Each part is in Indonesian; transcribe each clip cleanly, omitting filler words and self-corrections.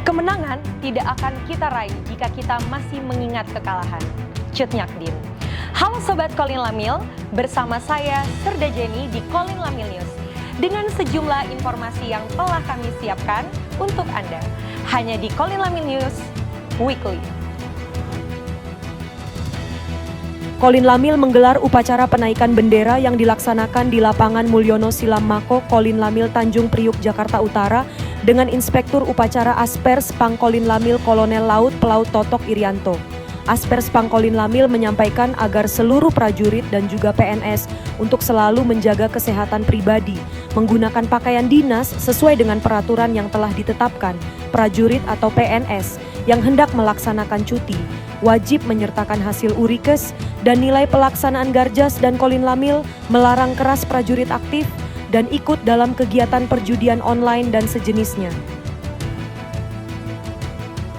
Kemenangan tidak akan kita raih jika kita masih mengingat kekalahan. Cut Nyak Din. Halo Sobat Kolin Lamil, bersama saya Serda Jenny di Kolin Lamil News. Dengan sejumlah informasi yang telah kami siapkan untuk Anda. Hanya di Kolin Lamil News Weekly. Kolin Lamil menggelar upacara penaikan bendera yang dilaksanakan di lapangan Mulyono Silam Mako, Kolin Lamil, Tanjung Priuk, Jakarta Utara dengan Inspektur Upacara Aspers Pangkolin Lamil Kolonel Laut Pelaut Totok Irianto. Aspers Pangkolin Lamil menyampaikan agar seluruh prajurit dan juga PNS untuk selalu menjaga kesehatan pribadi, menggunakan pakaian dinas sesuai dengan peraturan yang telah ditetapkan. Prajurit atau PNS yang hendak melaksanakan cuti wajib menyertakan hasil urikes dan nilai pelaksanaan Garjas dan Kolin Lamil, melarang keras prajurit aktif dan ikut dalam kegiatan perjudian online dan sejenisnya.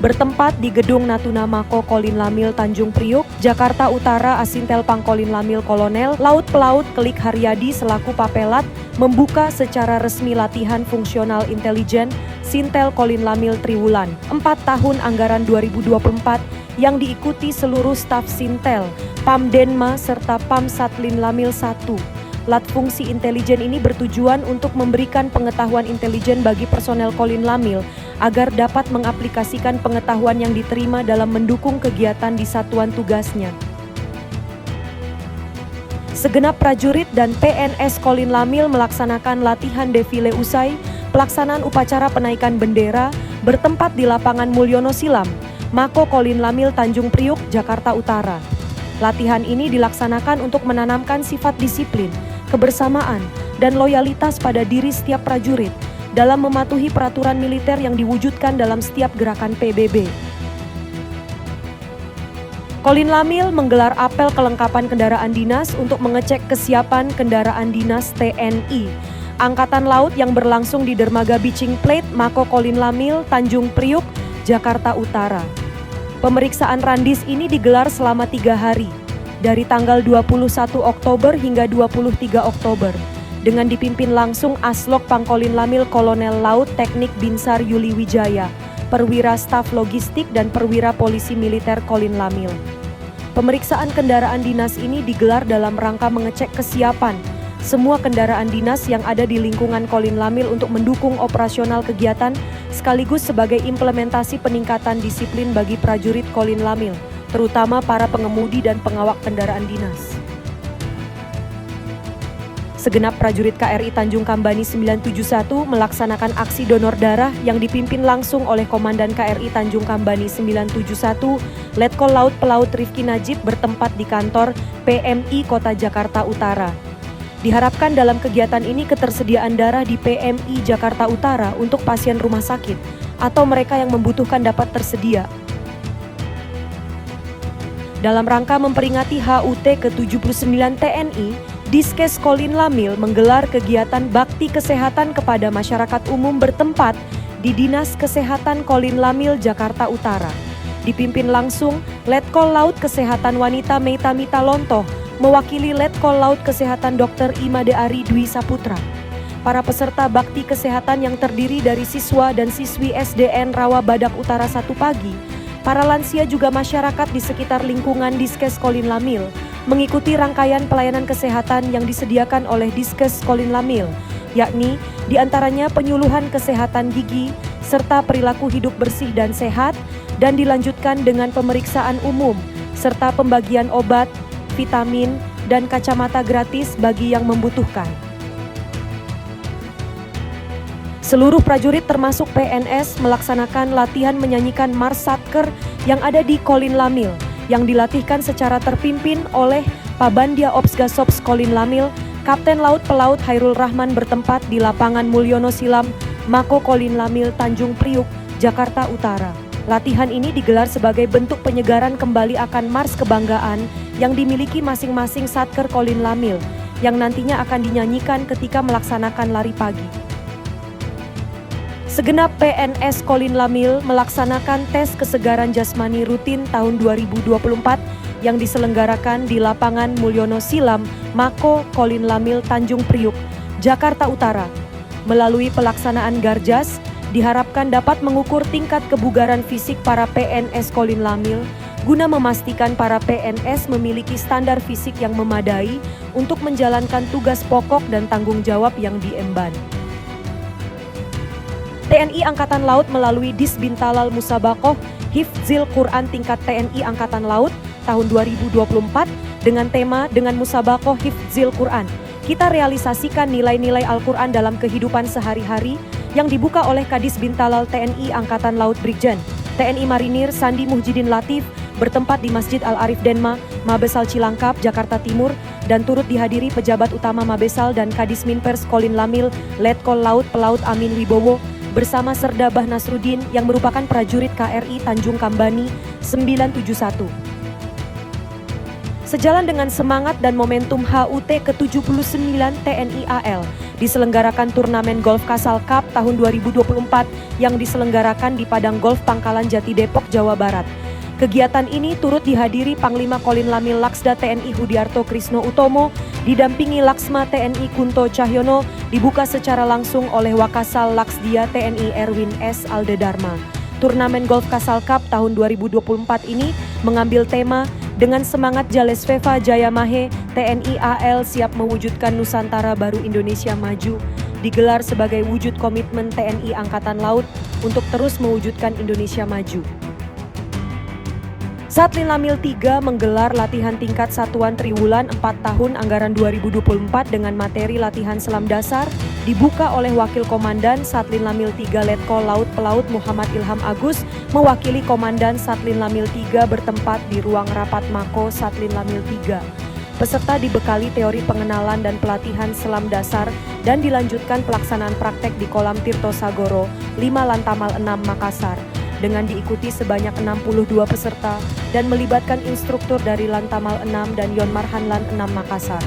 Bertempat di Gedung Natuna Mako Kolin Lamil Tanjung Priuk, Jakarta Utara, Asintel Pangkolin Lamil Kolonel Laut Pelaut Kelik Haryadi selaku Papelat membuka secara resmi latihan fungsional intelijen Sintel Kolin Lamil Triwulan 4 tahun anggaran 2024 yang diikuti seluruh staf Sintel, Pam Denma serta Pam Satlin Lamil 1. Lat fungsi intelijen ini bertujuan untuk memberikan pengetahuan intelijen bagi personel Kolin Lamil agar dapat mengaplikasikan pengetahuan yang diterima dalam mendukung kegiatan di satuan tugasnya. Segenap prajurit dan PNS Kolin Lamil melaksanakan latihan defile usai pelaksanaan upacara penaikan bendera bertempat di lapangan Mulyono Silam, Mako Kolin Lamil Tanjung Priuk, Jakarta Utara. Latihan ini dilaksanakan untuk menanamkan sifat disiplin, kebersamaan, dan loyalitas pada diri setiap prajurit dalam mematuhi peraturan militer yang diwujudkan dalam setiap gerakan PBB. Kolin Lamil menggelar apel kelengkapan kendaraan dinas untuk mengecek kesiapan kendaraan dinas TNI Angkatan Laut yang berlangsung di Dermaga Beaching Plate, Mako Kolin Lamil, Tanjung Priuk, Jakarta Utara. Pemeriksaan randis ini digelar selama 3 hari, dari tanggal 21 Oktober hingga 23 Oktober, dengan dipimpin langsung Aslok Pangkolin Lamil Kolonel Laut Teknik Binsar Yuli Wijaya, Perwira Staf Logistik dan Perwira Polisi Militer Kolin Lamil. Pemeriksaan kendaraan dinas ini digelar dalam rangka mengecek kesiapan semua kendaraan dinas yang ada di lingkungan Kolin Lamil untuk mendukung operasional kegiatan sekaligus sebagai implementasi peningkatan disiplin bagi prajurit Kolin Lamil, terutama para pengemudi dan pengawak kendaraan dinas. Segenap prajurit KRI Tanjung Kambani 971 melaksanakan aksi donor darah yang dipimpin langsung oleh Komandan KRI Tanjung Kambani 971, Letkol Laut Pelaut Rifki Najib bertempat di kantor PMI Kota Jakarta Utara. Diharapkan dalam kegiatan ini ketersediaan darah di PMI Jakarta Utara untuk pasien rumah sakit atau mereka yang membutuhkan dapat tersedia. Dalam rangka memperingati HUT ke-79 TNI, Diskes Kolin Lamil menggelar kegiatan bakti kesehatan kepada masyarakat umum bertempat di Dinas Kesehatan Kolin Lamil, Jakarta Utara. Dipimpin langsung Letkol Laut Kesehatan Wanita Meita Mita Lontoh, mewakili Letkol Laut Kesehatan Dr. Imade Ari Dwi Saputra. Para peserta bakti kesehatan yang terdiri dari siswa dan siswi SDN Rawa Badak Utara 1 Pagi, para lansia juga masyarakat di sekitar lingkungan Diskes Kolin Lamil, mengikuti rangkaian pelayanan kesehatan yang disediakan oleh Diskes Kolin Lamil, yakni diantaranya penyuluhan kesehatan gigi, serta perilaku hidup bersih dan sehat, dan dilanjutkan dengan pemeriksaan umum, serta pembagian obat, vitamin, dan kacamata gratis bagi yang membutuhkan. Seluruh prajurit termasuk PNS melaksanakan latihan menyanyikan Mars Satker yang ada di Kolin Lamil, yang dilatihkan secara terpimpin oleh Pabandia Opsgasops Kolin Lamil, Kapten Laut Pelaut Hairul Rahman bertempat di lapangan Mulyono Silam, Mako Kolin Lamil, Tanjung Priuk, Jakarta Utara. Latihan ini digelar sebagai bentuk penyegaran kembali akan Mars Kebanggaan yang dimiliki masing-masing Satker Kolin Lamil, yang nantinya akan dinyanyikan ketika melaksanakan lari pagi. Segenap PNS Kolin Lamil melaksanakan tes kesegaran jasmani rutin tahun 2024 yang diselenggarakan di lapangan Mulyono Silam, Mako Kolin Lamil, Tanjung Priuk, Jakarta Utara, melalui pelaksanaan Garjas diharapkan dapat mengukur tingkat kebugaran fisik para PNS Kolin Lamil guna memastikan para PNS memiliki standar fisik yang memadai untuk menjalankan tugas pokok dan tanggung jawab yang diemban. TNI Angkatan Laut melalui Disbintalal Musabakoh Hifdzil Quran tingkat TNI Angkatan Laut tahun 2024 dengan tema dengan Musabakoh Hifdzil Quran. Kita realisasikan nilai-nilai Al-Quran dalam kehidupan sehari-hari yang dibuka oleh Kadis Bintalal TNI Angkatan Laut Brigjen TNI Marinir Sandi Muhyiddin Latif bertempat di Masjid Al-Arif Denma, Mabesal Cilangkap, Jakarta Timur dan turut dihadiri pejabat utama Mabesal dan Kadis Minpers Kolin Lamil, Letkol Laut Pelaut Amin Wibowo bersama Serda Bah Nasruddin yang merupakan prajurit KRI Tanjung Kambani 971. Sejalan dengan semangat dan momentum HUT ke-79 TNI AL, diselenggarakan turnamen Golf Castle Cup tahun 2024 yang diselenggarakan di Padang Golf Pangkalan Jati Depok, Jawa Barat. Kegiatan ini turut dihadiri Panglima Kolin Lamil Laksda TNI Hudiarto Krisno Utomo, didampingi Laksma TNI Kunto Cahyono, dibuka secara langsung oleh Wakasal Laksdia TNI Erwin S. Aldedarma. Turnamen Golf Castle Cup tahun 2024 ini mengambil tema dengan semangat Jales Veva Jaya Mahe, TNI AL siap mewujudkan Nusantara baru Indonesia maju, digelar sebagai wujud komitmen TNI Angkatan Laut untuk terus mewujudkan Indonesia maju. Satlin Lamil 3 menggelar latihan tingkat satuan Triwulan 4 tahun anggaran 2024 dengan materi latihan selam dasar, dibuka oleh Wakil Komandan Satlin Lamil 3 Letkol Laut Pelaut Muhammad Ilham Agus, mewakili Komandan Satlin Lamil 3 bertempat di ruang rapat Mako Satlin Lamil 3. Peserta dibekali teori pengenalan dan pelatihan selam dasar dan dilanjutkan pelaksanaan praktek di Kolam Tirto Sagoro, 5 Lantamal 6 Makassar, dengan diikuti sebanyak 62 peserta dan melibatkan instruktur dari Lantamal 6 dan Yonmar Hanlan 6 Makassar.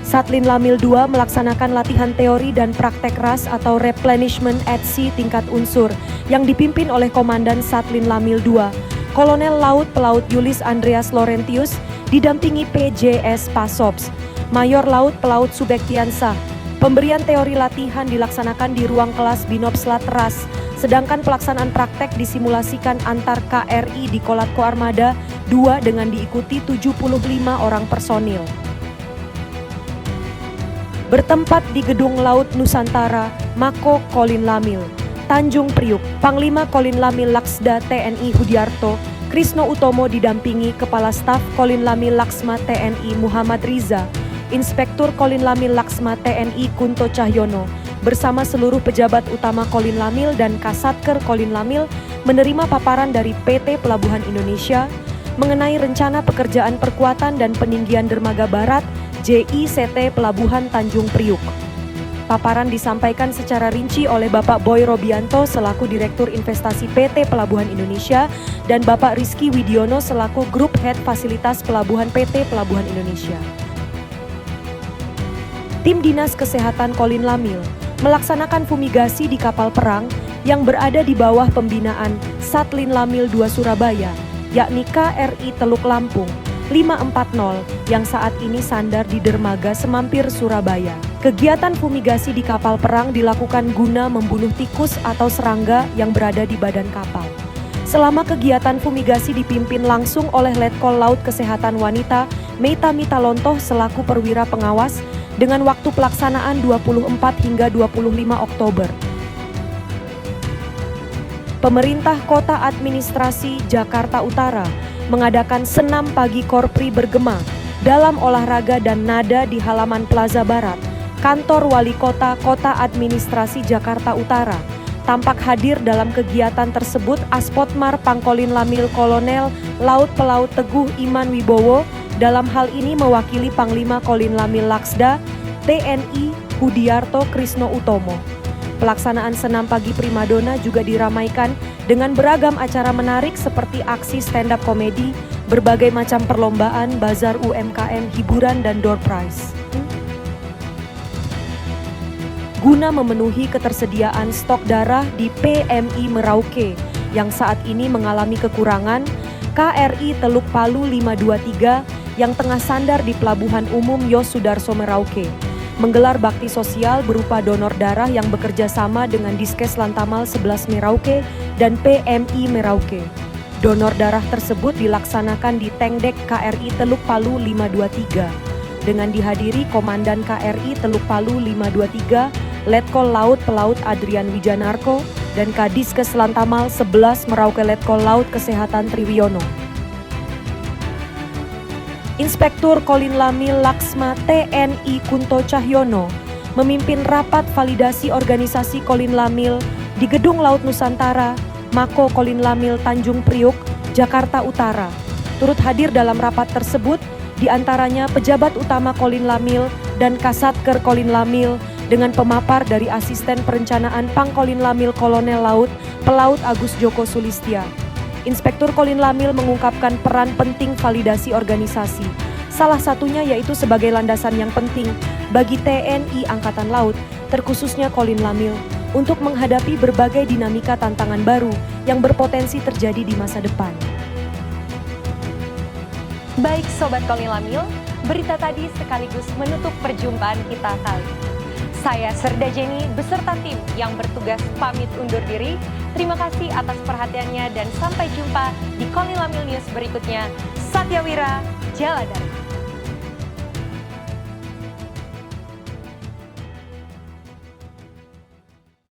Satlin Lamil 2 melaksanakan latihan teori dan praktek RAS atau Replenishment at Sea tingkat unsur yang dipimpin oleh Komandan Satlin Lamil 2, Kolonel Laut Pelaut Yulis Andreas Laurentius, didampingi PJS Pasops, Mayor Laut Pelaut Subektiansah. Pemberian teori latihan dilaksanakan di ruang kelas Binopslat RAS, sedangkan pelaksanaan praktek disimulasikan antar KRI di Kolatko Armada 2 dengan diikuti 75 orang personil. Bertempat di Gedung Laut Nusantara, Mako Kolin Lamil, Tanjung Priuk, Panglima Kolin Lamil Laksda TNI Hudiarto Krisno Utomo didampingi Kepala Staf Kolin Lamil Laksma TNI Muhammad Riza, Inspektur Kolin Lamil Laksma TNI Kunto Cahyono, bersama seluruh pejabat utama Kolin Lamil dan Kasatker Kolin Lamil menerima paparan dari PT Pelabuhan Indonesia mengenai rencana pekerjaan perkuatan dan peninggian dermaga barat JICT Pelabuhan Tanjung Priuk. Paparan disampaikan secara rinci oleh Bapak Boy Robianto selaku Direktur Investasi PT Pelabuhan Indonesia dan Bapak Rizky Widiono selaku Grup Head Fasilitas Pelabuhan PT Pelabuhan Indonesia. Tim Dinas Kesehatan Kolin Lamil melaksanakan fumigasi di kapal perang yang berada di bawah pembinaan Satlin Lamil 2 Surabaya, yakni KRI Teluk Lampung 540 yang saat ini sandar di dermaga Semampir, Surabaya. Kegiatan fumigasi di kapal perang dilakukan guna membunuh tikus atau serangga yang berada di badan kapal. Selama kegiatan fumigasi dipimpin langsung oleh Letkol Laut Kesehatan Wanita Meita Mitalontoh selaku perwira pengawas dengan waktu pelaksanaan 24 hingga 25 Oktober. Pemerintah Kota Administrasi Jakarta Utara mengadakan senam pagi Korpri bergema dalam olahraga dan nada di halaman Plaza Barat, Kantor Wali Kota Kota Administrasi Jakarta Utara. Tampak hadir dalam kegiatan tersebut Aspotmar Pangkolin Lamil Kolonel Laut Pelaut Teguh Iman Wibowo, dalam hal ini mewakili Panglima Kolin Lamil Laksda TNI Hudiarto Krisno Utomo. Pelaksanaan senam pagi primadona juga diramaikan dengan beragam acara menarik seperti aksi stand-up komedi, berbagai macam perlombaan, bazar UMKM, hiburan, dan door prize. Guna memenuhi ketersediaan stok darah di PMI Merauke yang saat ini mengalami kekurangan, KRI Teluk Palu 523 yang tengah sandar di Pelabuhan Umum Yos Sudarso Merauke menggelar bakti sosial berupa donor darah yang bekerja sama dengan Diskes Lantamal 11 Merauke dan PMI Merauke. Donor darah tersebut dilaksanakan di Tengdek KRI Teluk Palu 523 dengan dihadiri Komandan KRI Teluk Palu 523, Letkol Laut Pelaut Adrian Wijanarko, dan Kadiskes Lantamal 11 Merauke Letkol Laut Kesehatan Triwiono. Inspektur Kolin Lamil Laksma TNI Kunto Cahyono memimpin rapat validasi organisasi Kolin Lamil di Gedung Laut Nusantara, Mako Kolin Lamil Tanjung Priuk, Jakarta Utara. Turut hadir dalam rapat tersebut diantaranya pejabat utama Kolin Lamil dan Kasatker Kolin Lamil dengan pemapar dari Asisten Perencanaan Pangkolin Lamil Kolonel Laut Pelaut Agus Joko Sulistia. Inspektur Kolin Lamil mengungkapkan peran penting validasi organisasi. Salah satunya yaitu sebagai landasan yang penting bagi TNI Angkatan Laut, terkhususnya Kolin Lamil, untuk menghadapi berbagai dinamika tantangan baru yang berpotensi terjadi di masa depan. Baik Sobat Kolin Lamil, berita tadi sekaligus menutup perjumpaan kita kali. Saya Serda Jenny beserta tim yang bertugas pamit undur diri. Terima kasih atas perhatiannya dan sampai jumpa di Kolin Lamil News berikutnya. Satya Wira, Jaladar.